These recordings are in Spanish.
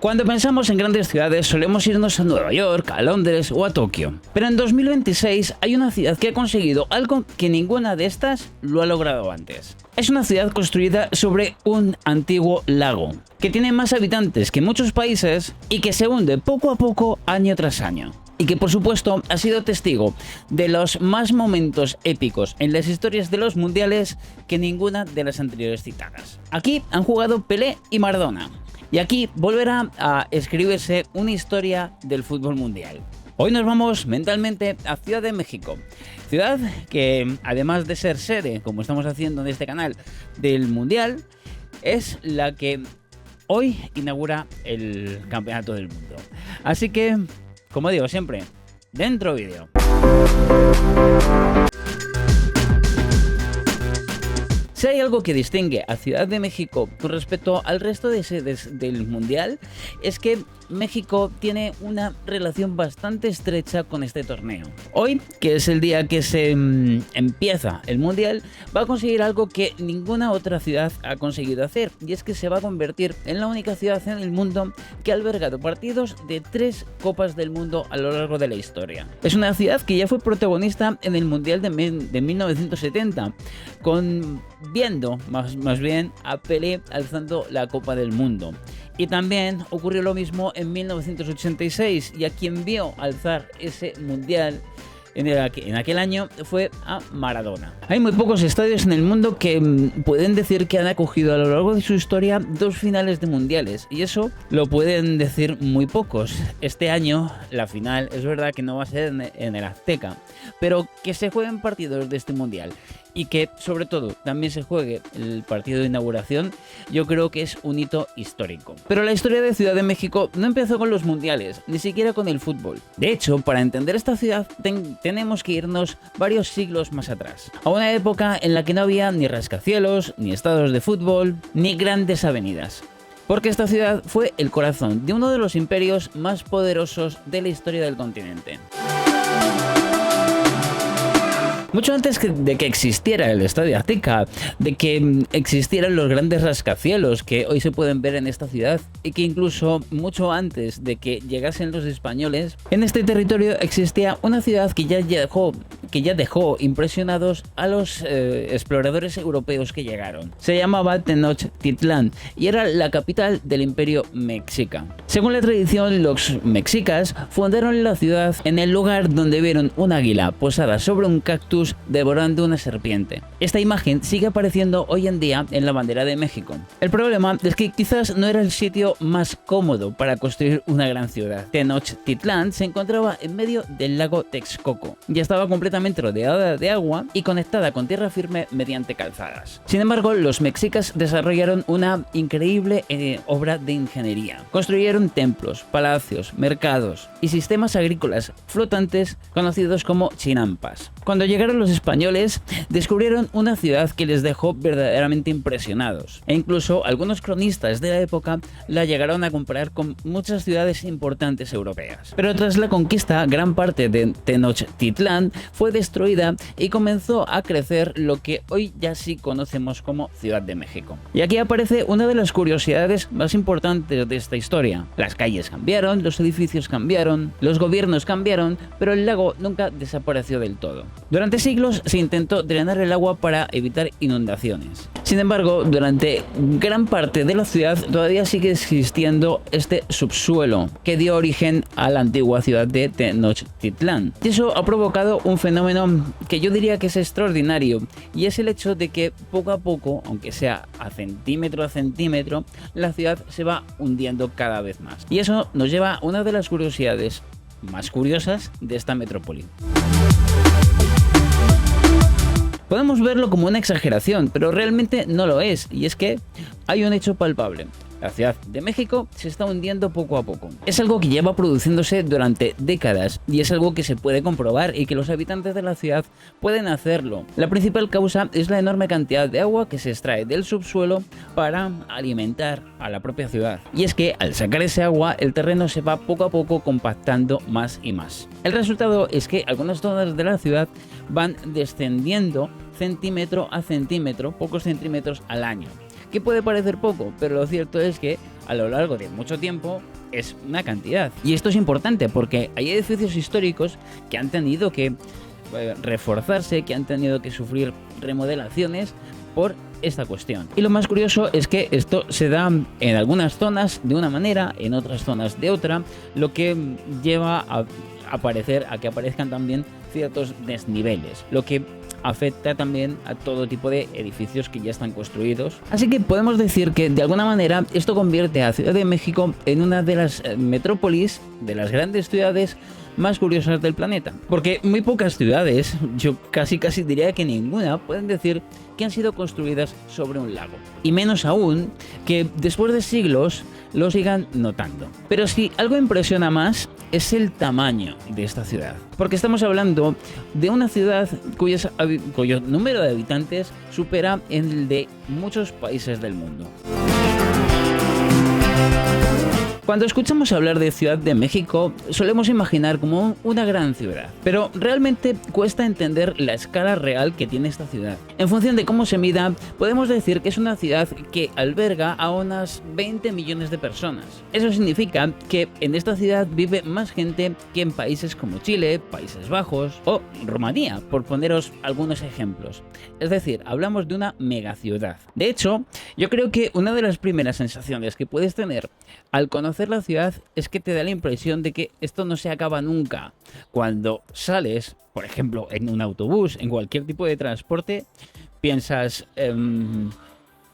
Cuando pensamos en grandes ciudades solemos irnos a Nueva York, a Londres o a Tokio. Pero en 2026 hay una ciudad que ha conseguido algo que ninguna de estas lo ha logrado antes. Es una ciudad construida sobre un antiguo lago, que tiene más habitantes que muchos países y que se hunde poco a poco año tras año. Y que por supuesto ha sido testigo de los más momentos épicos en las historias de los mundiales que ninguna de las anteriores citadas. Aquí han jugado Pelé y Maradona. Y aquí volverá a escribirse una historia del fútbol mundial. Hoy nos vamos mentalmente a Ciudad de México. Ciudad que, además de ser sede, como estamos haciendo en este canal, del mundial, es la que hoy inaugura el campeonato del mundo. Así que, como digo siempre, dentro vídeo. Si hay algo que distingue a Ciudad de México con respecto al resto de sedes del Mundial, es que México tiene una relación bastante estrecha con este torneo. Hoy, que es el día que se empieza el Mundial, va a conseguir algo que ninguna otra ciudad ha conseguido hacer, y es que se va a convertir en la única ciudad en el mundo que ha albergado partidos de 3 Copas del Mundo a lo largo de la historia. Es una ciudad que ya fue protagonista en el Mundial de 1970, viendo más bien a Pelé alzando la Copa del Mundo. Y también ocurrió lo mismo en 1986, y a quien vio alzar ese mundial en aquel año fue a Maradona. Hay muy pocos estadios en el mundo que pueden decir que han acogido a lo largo de su historia 2 finales de mundiales, y eso lo pueden decir muy pocos. Este año la final es verdad que no va a ser en el Azteca, pero que se jueguen partidos de este mundial y que sobre todo también se juegue el partido de inauguración, yo creo que es un hito histórico. Pero la historia de Ciudad de México no empezó con los mundiales, ni siquiera con el fútbol. De hecho, para entender esta ciudad tenemos que irnos varios siglos más atrás, a una época en la que no había ni rascacielos, ni estadios de fútbol, ni grandes avenidas. Porque esta ciudad fue el corazón de uno de los imperios más poderosos de la historia del continente. Mucho antes de que existiera el Estadio Azteca, de que existieran los grandes rascacielos que hoy se pueden ver en esta ciudad, y que incluso mucho antes de que llegasen los españoles, en este territorio existía una ciudad que ya dejó impresionados a los exploradores europeos que llegaron. Se llamaba Tenochtitlán y era la capital del Imperio Mexica. Según la tradición, los mexicas fundaron la ciudad en el lugar donde vieron un águila posada sobre un cactus devorando una serpiente. Esta imagen sigue apareciendo hoy en día en la bandera de México. El problema es que quizás no era el sitio más cómodo para construir una gran ciudad. Tenochtitlán se encontraba en medio del lago Texcoco. Ya estaba completamente rodeada de agua y conectada con tierra firme mediante calzadas. Sin embargo, los mexicas desarrollaron una increíble obra de ingeniería. Construyeron templos, palacios, mercados y sistemas agrícolas flotantes conocidos como chinampas. Cuando llegaron los españoles, descubrieron una ciudad que les dejó verdaderamente impresionados, e incluso algunos cronistas de la época la llegaron a comparar con muchas ciudades importantes europeas. Pero tras la conquista, gran parte de Tenochtitlán fue destruida y comenzó a crecer lo que hoy ya sí conocemos como Ciudad de México. Y aquí aparece una de las curiosidades más importantes de esta historia. Las calles cambiaron, los edificios cambiaron, los gobiernos cambiaron, pero el lago nunca desapareció del todo. Durante siglos se intentó drenar el agua para evitar inundaciones. Sin embargo, durante gran parte de la ciudad todavía sigue existiendo este subsuelo que dio origen a la antigua ciudad de Tenochtitlán. Y eso ha provocado un fenómeno que yo diría que es extraordinario, y es el hecho de que poco a poco, aunque sea a centímetro, la ciudad se va hundiendo cada vez más. Y eso nos lleva a una de las curiosidades más curiosas de esta metrópoli. Podemos verlo como una exageración, pero realmente no lo es, y es que hay un hecho palpable. La Ciudad de México se está hundiendo poco a poco. Es algo que lleva produciéndose durante décadas y es algo que se puede comprobar y que los habitantes de la ciudad pueden hacerlo. La principal causa es la enorme cantidad de agua que se extrae del subsuelo para alimentar a la propia ciudad. Y es que al sacar ese agua, el terreno se va poco a poco compactando más y más. El resultado es que algunas zonas de la ciudad van descendiendo centímetro a centímetro, pocos centímetros al año. Que puede parecer poco, pero lo cierto es que a lo largo de mucho tiempo es una cantidad. Y esto es importante porque hay edificios históricos que han tenido que reforzarse, que han tenido que sufrir remodelaciones por esta cuestión. Y lo más curioso es que esto se da en algunas zonas de una manera, en otras zonas de otra, lo que lleva a que aparezcan también ciertos desniveles, lo que afecta también a todo tipo de edificios que ya están construidos. Así que podemos decir que de alguna manera esto convierte a Ciudad de México en una de las metrópolis, de las grandes ciudades más curiosas del planeta. Porque muy pocas ciudades, yo casi diría que ninguna, pueden decir que han sido construidas sobre un lago. Y menos aún que después de siglos lo sigan notando. Pero si algo impresiona más es el tamaño de esta ciudad. Porque estamos hablando de una ciudad cuyo número de habitantes supera el de muchos países del mundo. Cuando escuchamos hablar de Ciudad de México, solemos imaginar como una gran ciudad, pero realmente cuesta entender la escala real que tiene esta ciudad. En función de cómo se mida, podemos decir que es una ciudad que alberga a unas 20 millones de personas. Eso significa que en esta ciudad vive más gente que en países como Chile, Países Bajos o Rumanía, por poneros algunos ejemplos. Es decir, hablamos de una megaciudad. De hecho, yo creo que una de las primeras sensaciones que puedes tener al conocer la ciudad es que te da la impresión de que esto no se acaba nunca. Cuando sales, por ejemplo, en un autobús, en cualquier tipo de transporte, piensas,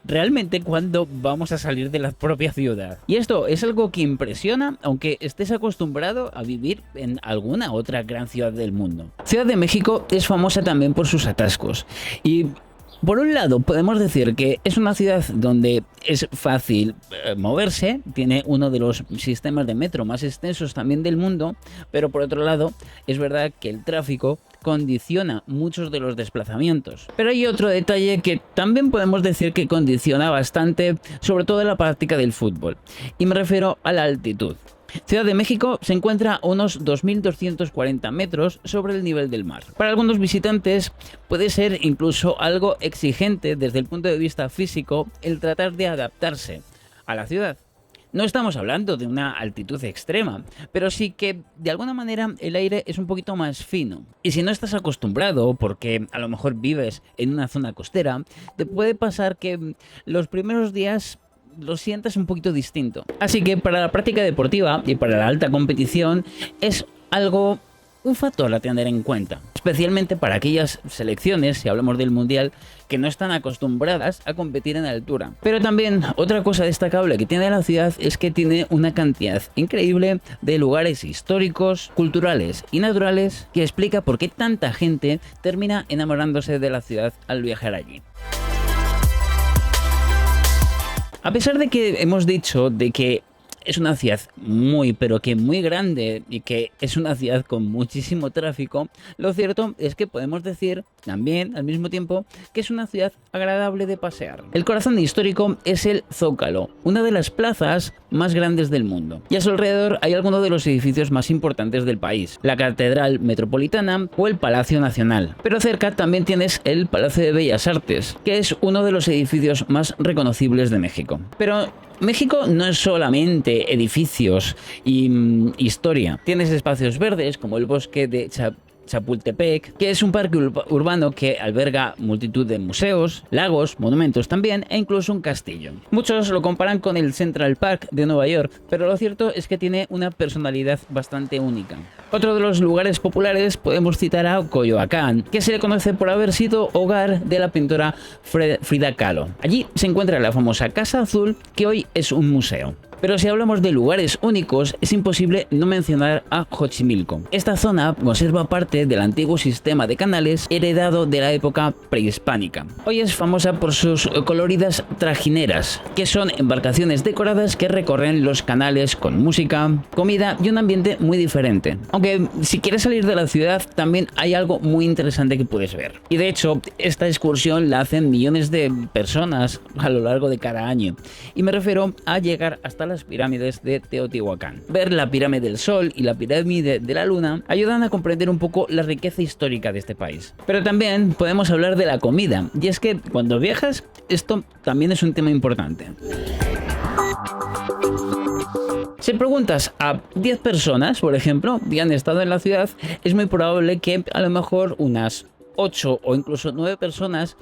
¿realmente cuándo vamos a salir de la propia ciudad? Y esto es algo que impresiona, aunque estés acostumbrado a vivir en alguna otra gran ciudad del mundo. Ciudad de México es famosa también por sus atascos. Y por un lado, podemos decir que es una ciudad donde es fácil moverse, tiene uno de los sistemas de metro más extensos también del mundo, pero por otro lado, es verdad que el tráfico condiciona muchos de los desplazamientos. Pero hay otro detalle que también podemos decir que condiciona bastante, sobre todo en la práctica del fútbol, y me refiero a la altitud. Ciudad de México se encuentra a unos 2.240 metros sobre el nivel del mar. Para algunos visitantes puede ser incluso algo exigente desde el punto de vista físico el tratar de adaptarse a la ciudad. No estamos hablando de una altitud extrema, pero sí que de alguna manera el aire es un poquito más fino. Y si no estás acostumbrado, porque a lo mejor vives en una zona costera, te puede pasar que los primeros días lo sientas un poquito distinto. Así que para la práctica deportiva y para la alta competición es un factor a tener en cuenta, especialmente para aquellas selecciones, si hablamos del mundial, que no están acostumbradas a competir en altura. Pero también otra cosa destacable que tiene la ciudad es que tiene una cantidad increíble de lugares históricos, culturales y naturales que explica por qué tanta gente termina enamorándose de la ciudad al viajar allí. A pesar de que hemos dicho de que es una ciudad muy grande y que es una ciudad con muchísimo tráfico, lo cierto es que podemos decir también al mismo tiempo que es una ciudad agradable de pasear. El corazón histórico es el Zócalo, una de las plazas más grandes del mundo, y a su alrededor hay algunos de los edificios más importantes del país, la Catedral Metropolitana o el Palacio Nacional. Pero cerca también tienes el Palacio de Bellas Artes, que es uno de los edificios más reconocibles de México. Pero México no es solamente edificios y historia. Tienes espacios verdes como el bosque de Chapultepec, que es un parque urbano que alberga multitud de museos, lagos, monumentos también e incluso un castillo. Muchos lo comparan con el Central Park de Nueva York, pero lo cierto es que tiene una personalidad bastante única. Otro de los lugares populares podemos citar a Coyoacán, que se le conoce por haber sido hogar de la pintora Frida Kahlo. Allí se encuentra la famosa Casa Azul, que hoy es un museo. Pero si hablamos de lugares únicos, es imposible no mencionar a Xochimilco. Esta zona conserva parte del antiguo sistema de canales heredado de la época prehispánica. Hoy es famosa por sus coloridas trajineras, que son embarcaciones decoradas que recorren los canales con música, comida y un ambiente muy diferente. Aunque si quieres salir de la ciudad, también hay algo muy interesante que puedes ver. Y de hecho, esta excursión la hacen millones de personas a lo largo de cada año. Y me refiero a llegar hasta las pirámides de Teotihuacán. Ver la pirámide del Sol y la pirámide de la Luna ayudan a comprender un poco la riqueza histórica de este país. Pero también podemos hablar de la comida, y es que cuando viajas, esto también es un tema importante. Si preguntas a 10 personas, por ejemplo, que han estado en la ciudad, es muy probable que a lo mejor unas 8 o incluso 9 personas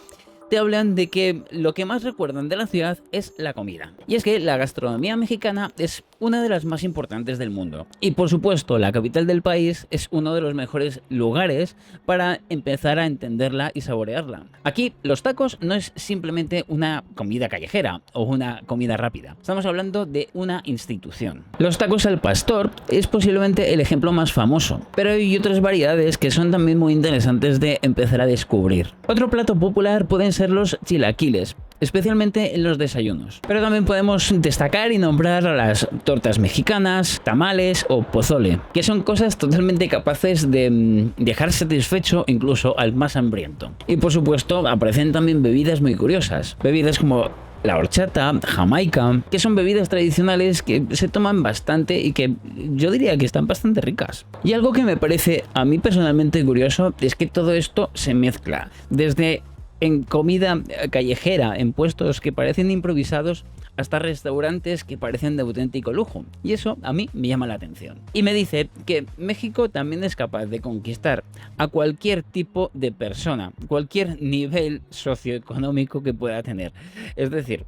te hablan de que lo que más recuerdan de la ciudad es la comida. Y es que la gastronomía mexicana es una de las más importantes del mundo. Y por supuesto, la capital del país es uno de los mejores lugares para empezar a entenderla y saborearla. Aquí los tacos no es simplemente una comida callejera o una comida rápida. Estamos hablando de una institución. Los tacos al pastor es posiblemente el ejemplo más famoso, pero hay otras variedades que son también muy interesantes de empezar a descubrir. Otro plato popular pueden ser los chilaquiles, especialmente en los desayunos. Pero también podemos destacar y nombrar a las tortas mexicanas, tamales o pozole, que son cosas totalmente capaces de dejar satisfecho incluso al más hambriento. Y por supuesto aparecen también bebidas muy curiosas, bebidas como la horchata, jamaica, que son bebidas tradicionales que se toman bastante y que yo diría que están bastante ricas. Y algo que me parece a mí personalmente curioso es que todo esto se mezcla, desde en comida callejera, en puestos que parecen improvisados, hasta restaurantes que parecen de auténtico lujo. Y eso a mí me llama la atención. Y me dice que México también es capaz de conquistar a cualquier tipo de persona, cualquier nivel socioeconómico que pueda tener. Es decir,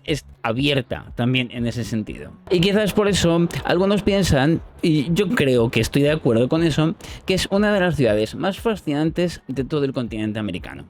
es abierta también en ese sentido. Y quizás por eso algunos piensan, y yo creo que estoy de acuerdo con eso, que es una de las ciudades más fascinantes de todo el continente americano.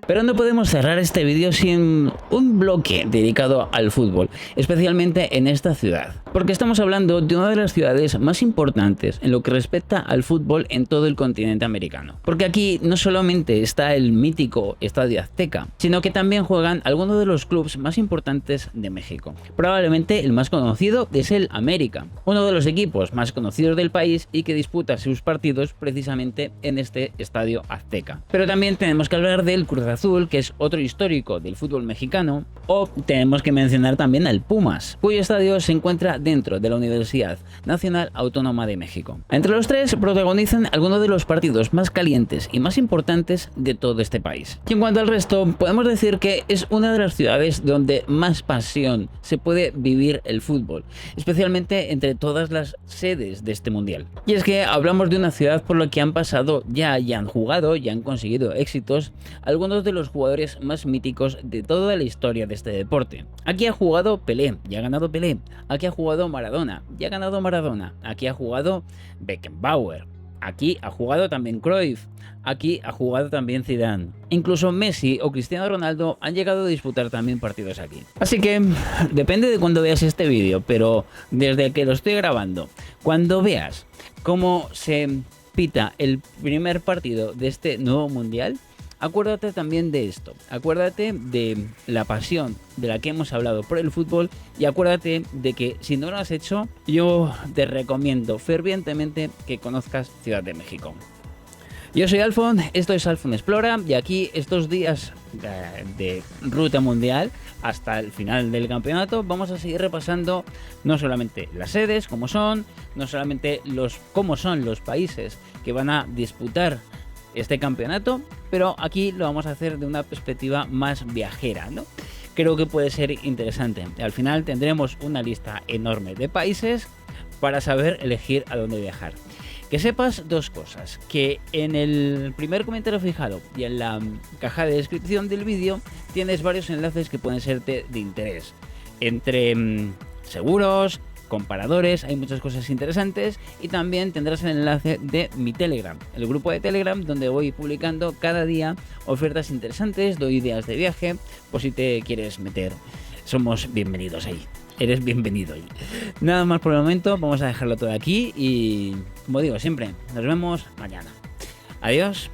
Pero no podemos cerrar este vídeo sin un bloque dedicado al fútbol, especialmente en esta ciudad, porque estamos hablando de una de las ciudades más importantes en lo que respecta al fútbol en todo el continente americano. Porque aquí no solamente está el mítico Estadio Azteca, sino que también juegan algunos de los clubes más importantes de México. Probablemente el más conocido es el América, uno de los equipos más conocidos del país y que disputa sus partidos precisamente en este Estadio Azteca. Pero también tenemos que hablar del Cruz Azul, que es otro histórico del fútbol mexicano, o tenemos que mencionar también al Pumas, cuyo estadio se encuentra dentro de la Universidad Nacional Autónoma de México. Entre los tres protagonizan algunos de los partidos más calientes y más importantes de todo este país. Y en cuanto al resto, podemos decir que es una de las ciudades donde más pasión se puede vivir el fútbol, especialmente entre todas las sedes de este mundial. Y es que hablamos de una ciudad por la que han pasado ya y han jugado y han conseguido éxitos algunos de los jugadores más míticos de toda la historia de este deporte. Aquí ha jugado Pelé y ha ganado Pelé. Aquí ha jugado Maradona y ha ganado Maradona. Aquí ha jugado Beckenbauer. Aquí ha jugado también Cruyff. Aquí ha jugado también Zidane. Incluso Messi o Cristiano Ronaldo han llegado a disputar también partidos aquí. Así que depende de cuando veas este vídeo, pero desde que lo estoy grabando, cuando veas cómo se pita el primer partido de este nuevo mundial, acuérdate también de esto, acuérdate de la pasión de la que hemos hablado por el fútbol y acuérdate de que si no lo has hecho, yo te recomiendo fervientemente que conozcas Ciudad de México. Yo soy Alfon, esto es Alfon Explora y aquí estos días de ruta mundial hasta el final del campeonato vamos a seguir repasando no solamente las sedes, como son, no solamente cómo son los países que van a disputar este campeonato, pero aquí lo vamos a hacer de una perspectiva más viajera, ¿no? Creo que puede ser interesante. Al final tendremos una lista enorme de países para saber elegir a dónde viajar. Que sepas dos cosas, que en el primer comentario fijado y en la caja de descripción del vídeo tienes varios enlaces que pueden serte de interés. Entre seguros, comparadores, hay muchas cosas interesantes y también tendrás el enlace de mi Telegram, el grupo de Telegram donde voy publicando cada día ofertas interesantes, doy ideas de viaje, por si te quieres meter, somos bienvenidos ahí, eres bienvenido ahí. Nada más por el momento, vamos a dejarlo todo aquí y como digo siempre, nos vemos mañana. Adiós.